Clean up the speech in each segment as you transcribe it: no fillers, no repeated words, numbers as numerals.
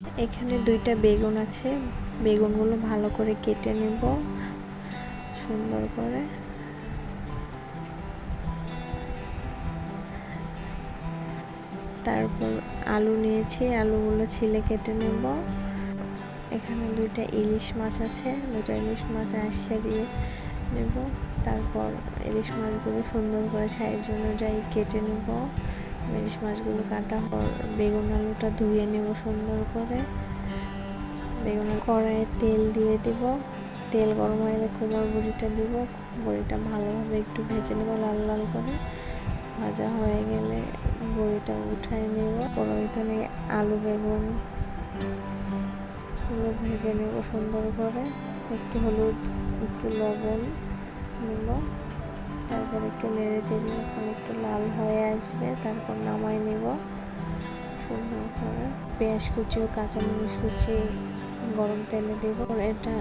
এখানে 2টা বেগুন আছে, বেগুনগুলো ভালো করে কেটে নেব সুন্দর করে। তারপর আলু নিয়েছি, আলুগুলো ছিলে কেটে নেব। এখানে 2টা ইলিশ মাছ আছে, 2টা ইলিশ মাছ ছাড়িয়ে নেব। তারপর ইলিশ মাছগুলো সুন্দর করে সাইজ অনুযায়ী কেটে নেব। ইলিশ মাছগুলো কাটা পর বেগুন আলুটা ধুয়ে নেব সুন্দর করে। বেগুন কড়াইয়ে তেল দিয়ে দিব, তেল গরম হয়ে গেলে কুমড়ো বড়িটা দিব। বড়িটা ভালোভাবে একটু ভেজে নেব লাল লাল করে। ভাজা হয়ে গেলে বড়িটা উঠাই নেব। কড়াইতে নিয়ে আলু বেগুন ভেজে নেব সুন্দর করে। একটু হলুদ, একটু লবণ নেব। তারপর একটু নেড়ে চেড়ে যখন একটু লাল হয়ে আসবে তারপর নামাই নেব সুন্দর করে। পেঁয়াজ কুচি ও কাঁচামরিচ কুচি গরম তেলে দেব। এটা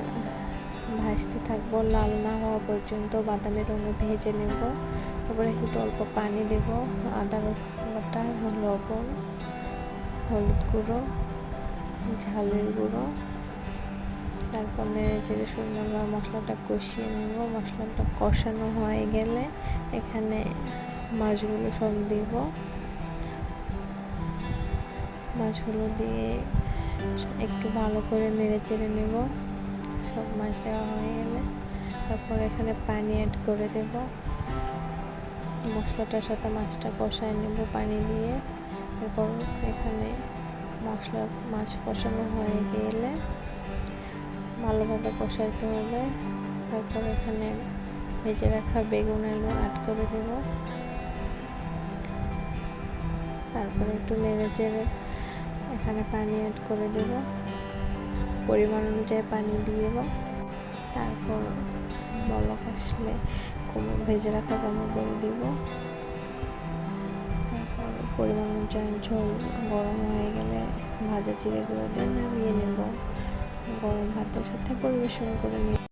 ভাজতে থাকবো লাল না হওয়া পর্যন্ত, বাদামি রঙে ভেজে নেব। তারপরে একটু অল্প পানি দেব, আদা বাটা, লবণ, হলুদ গুঁড়ো, ঝালের গুঁড়ো। তারপর নেড়ে চেড়ে সুন্দরভাবে মশলাটা কষিয়ে নেব। মশলাটা কষানো হয়ে গেলে এখানে মাছগুলো সব দিব। মাছগুলো দিয়ে একটু ভালো করে নেড়ে চেড়ে নেব। সব মাছ দেওয়া হয়ে গেলে তারপর এখানে পানি অ্যাড করে দেব। মশলাটার সাথে মাছটা কষায় নেব পানি দিয়ে। এরপর এখানে মাছ কষানো হয়ে গেলে ভালোভাবে কষাইতে হবে। তারপর এখানে ভেজে রাখা বেগুন আলু অ্যাড করে দেব। তারপরে একটু নেড়ে চেড়ে এখানে পানি অ্যাড করে দেব, পরিমাণ অনুযায়ী পানি দিয়ে দেব। তারপর বলক আসলে ভেজে রাখা কুমড়ো বড়ি দিব। তারপর পরিমাণ অনুযায়ী ঝোল গরম হয়ে গেলে ভাজা জিরে গুঁড়ো দিয়ে নামিয়ে নেব। গরম ভাতের সাথে পরিবেশন করে নিব।